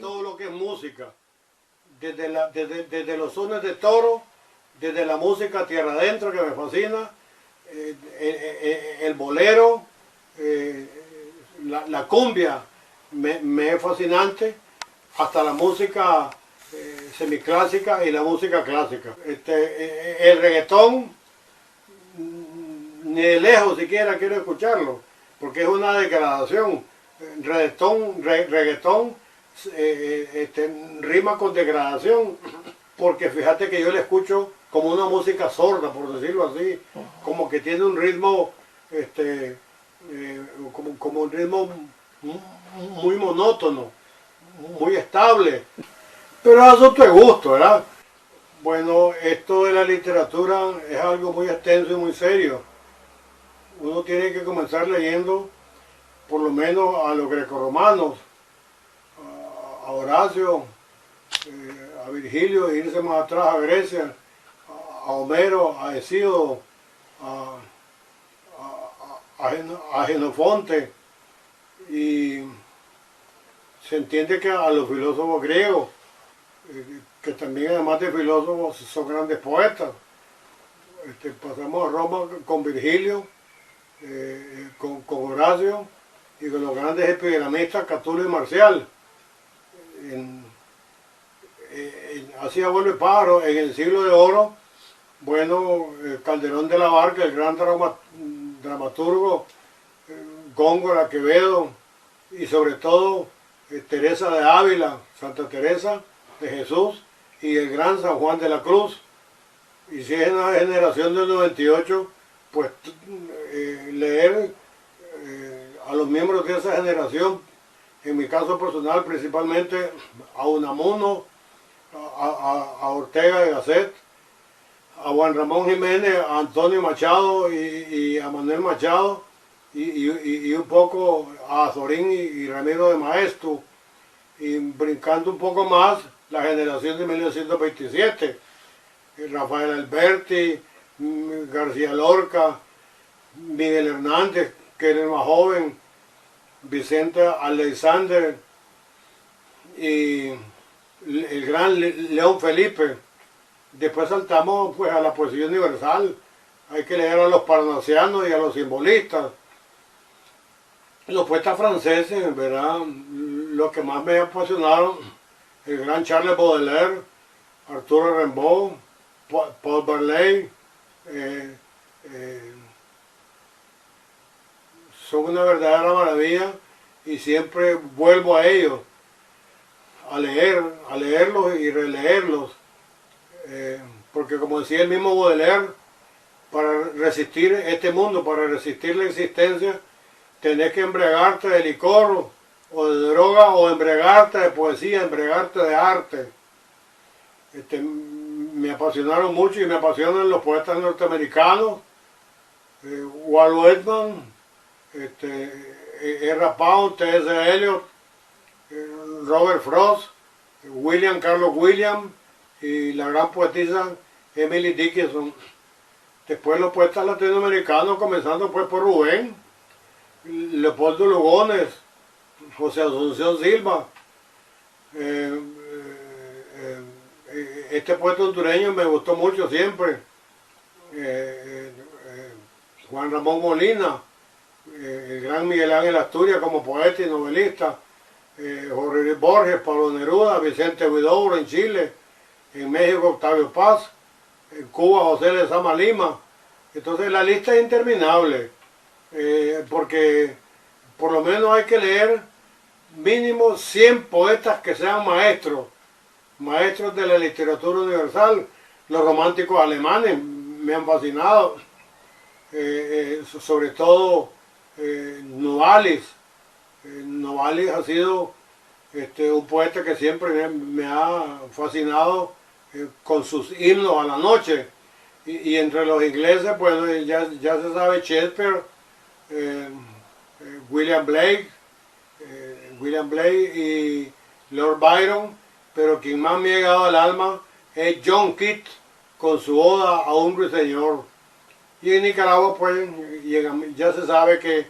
todo lo que es música, desde los sones de toro, desde la música tierra adentro que me fascina, el bolero, la cumbia me es fascinante, hasta la música semiclásica y la música clásica. El reggaetón, ni de lejos siquiera quiero escucharlo, porque es una degradación. Reggaetón rima con degradación, porque fíjate que yo le escucho como una música sorda, por decirlo así, como que tiene un ritmo, como un ritmo muy monótono, muy estable. Pero a eso te gusto, ¿verdad? Bueno, esto de la literatura es algo muy extenso y muy serio. Uno tiene que comenzar leyendo por lo menos a los grecorromanos, a Horacio, a Virgilio, e irse más atrás a Grecia, a Homero, a Hesíodo, a Jenofonte, y se entiende que a los filósofos griegos, que también además de filósofos son grandes poetas. Pasamos a Roma con Virgilio, con Horacio y con los grandes epigramistas Catulo y Marcial. Así abuelo y pájaro, en el siglo de oro, bueno, Calderón de la Barca, el gran dramaturgo, Góngora, Quevedo y sobre todo Teresa de Ávila, Santa Teresa de Jesús y el gran San Juan de la Cruz. Y si es en la generación del 98, pues leer a los miembros de esa generación, en mi caso personal principalmente a Unamuno, a Ortega de Gasset, a Juan Ramón Jiménez, a Antonio Machado y a Manuel Machado, y un poco a Azorín y Ramiro de Maeztu, y brincando un poco más la generación de 1927, Rafael Alberti, García Lorca, Miguel Hernández, que era el más joven, Vicente Alexander y el gran León Felipe. Después saltamos pues a la poesía universal. Hay que leer a los parnasianos y a los simbolistas. Los poetas franceses, ¿verdad? Los que más me apasionaron, el gran Charles Baudelaire, Arturo Rimbaud, Paul Verlaine, son una verdadera maravilla y siempre vuelvo a ellos, a leerlos y releerlos, porque como decía el mismo Baudelaire, para resistir este mundo, para resistir la existencia, tenés que embriagarte de licor o de droga, o embriagarte de poesía, embriagarte de arte. Me apasionaron mucho y me apasionan los poetas norteamericanos, Walt Whitman, R. Pound, T.S. Eliot, Robert Frost, William Carlos Williams y la gran poetisa Emily Dickinson. Después los poetas latinoamericanos, comenzando pues por Rubén, Leopoldo Lugones, José Asunción Silva. Este poeta hondureño me gustó mucho siempre, Juan Ramón Molina, el gran Miguel Ángel Asturias como poeta y novelista, Jorge Luis Borges, Pablo Neruda, Vicente Huidobro en Chile, en México Octavio Paz, en Cuba José Lezama Lima. Entonces la lista es interminable, porque por lo menos hay que leer mínimo 100 poetas que sean maestros de la literatura universal. Los románticos alemanes me han fascinado, sobre todo Novalis. Novalis ha sido un poeta que siempre me ha fascinado con sus himnos a la noche. Y entre los ingleses, pues ya se sabe Shakespeare, William Blake y Lord Byron, pero quien más me ha llegado al alma es John Keats con su oda a un ruiseñor. Y en Nicaragua pues ya se sabe que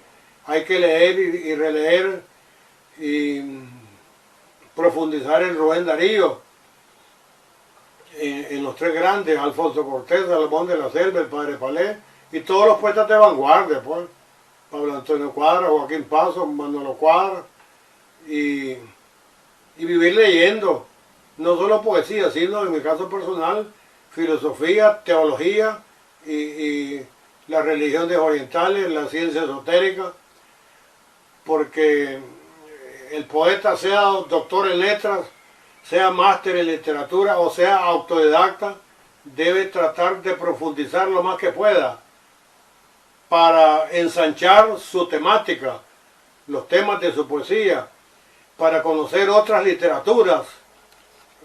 hay que leer y releer, y profundizar en Rubén Darío, en los tres grandes, Alfonso Cortés, Salomón de la Selva, el Padre Palé, y todos los poetas de vanguardia, pues, Pablo Antonio Cuadra, Joaquín Paso, Manolo Cuadra, y vivir leyendo, no solo poesía, sino en mi caso personal, filosofía, teología y las religiones orientales, la ciencia esotérica, porque el poeta, sea doctor en letras, sea máster en literatura o sea autodidacta, debe tratar de profundizar lo más que pueda para ensanchar su temática, los temas de su poesía, para conocer otras literaturas.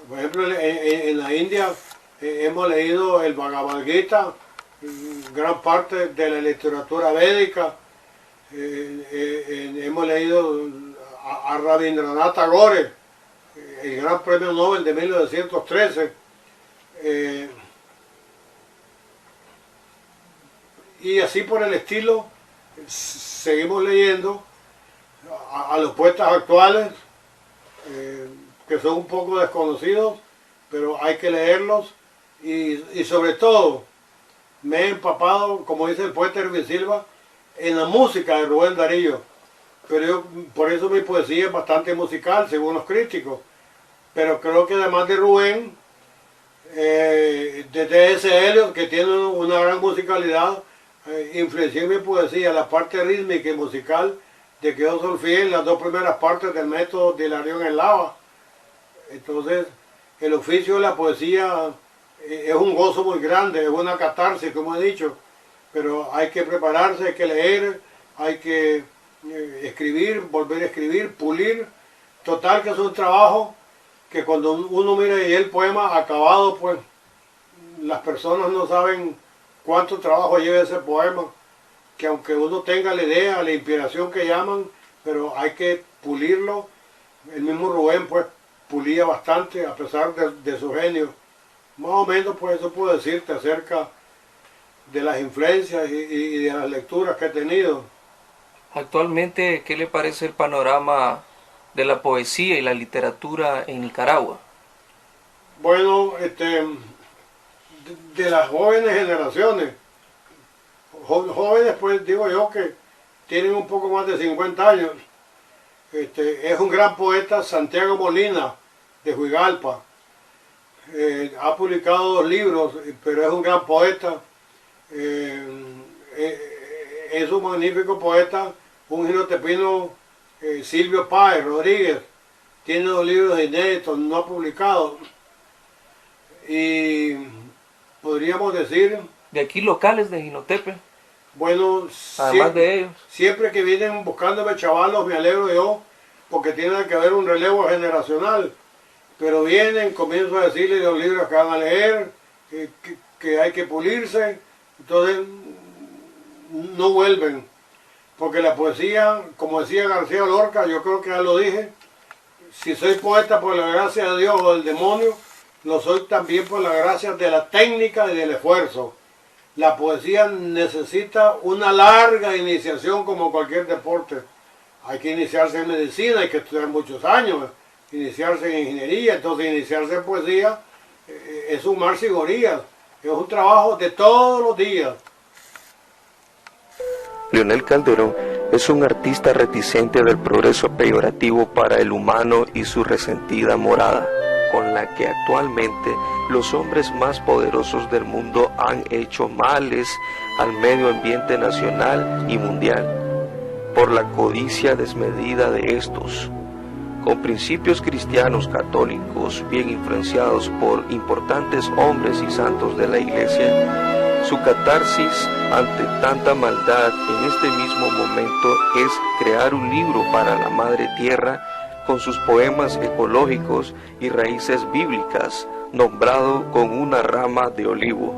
Por ejemplo, en la India hemos leído el Bhagavad Gita, gran parte de la literatura védica, hemos leído a Rabindranath Tagore, el gran premio Nobel de 1913, y así por el estilo. Seguimos leyendo a los poetas actuales, que son un poco desconocidos, pero hay que leerlos, y sobre todo me he empapado, como dice el poeta Erwin Silva, en la música de Rubén Darío. Pero por eso mi poesía es bastante musical, según los críticos. Pero creo que además de Rubén, de T.S. Eliot, que tiene una gran musicalidad, influenció en mi poesía la parte rítmica y musical de que yo solfeé en las dos primeras partes del método de Hilarión en Lava. Entonces, el oficio de la poesía es un gozo muy grande, es una catarsis, como he dicho, pero hay que prepararse, hay que leer, hay que escribir, volver a escribir, pulir. Total, que es un trabajo que cuando uno mira y el poema acabado, pues las personas no saben cuánto trabajo lleva ese poema, que aunque uno tenga la idea, la inspiración que llaman, pero hay que pulirlo. El mismo Rubén pues pulía bastante a pesar de su genio. Más o menos pues eso puedo decirte acerca de las influencias y de las lecturas que he tenido. Actualmente, ¿qué le parece el panorama de la poesía y la literatura en Nicaragua? Bueno, de las jóvenes generaciones, jóvenes pues digo yo que tienen un poco más de 50 años, es un gran poeta Santiago Molina de Huigalpa. Ha publicado 2 libros, pero es un gran poeta, es un magnífico poeta. Un jinotepino, Silvio Páez Rodríguez, tiene 2 libros inéditos, no publicados, y podríamos decir... ¿De aquí locales de Jinotepe? Bueno, además de ellos, siempre que vienen buscándome chavalos me alegro yo, porque tiene que haber un relevo generacional. Pero vienen, comienzo a decirles los libros que van a leer, que hay que pulirse, entonces no vuelven. Porque la poesía, como decía García Lorca, yo creo que ya lo dije, si soy poeta por la gracia de Dios o del demonio, lo soy también por la gracia de la técnica y del esfuerzo. La poesía necesita una larga iniciación como cualquier deporte. Hay que iniciarse en medicina, hay que estudiar muchos años, iniciarse en ingeniería, entonces iniciarse en poesía es un mar sin orillas, es un trabajo de todos los días. Leonel Calderón es un artista reticente del progreso peyorativo para el humano y su resentida morada, con la que actualmente los hombres más poderosos del mundo han hecho males al medio ambiente nacional y mundial, por la codicia desmedida de estos. Con principios cristianos católicos bien influenciados por importantes hombres y santos de la Iglesia, su catarsis ante tanta maldad en este mismo momento es crear un libro para la Madre Tierra con sus poemas ecológicos y raíces bíblicas, nombrado con una rama de olivo.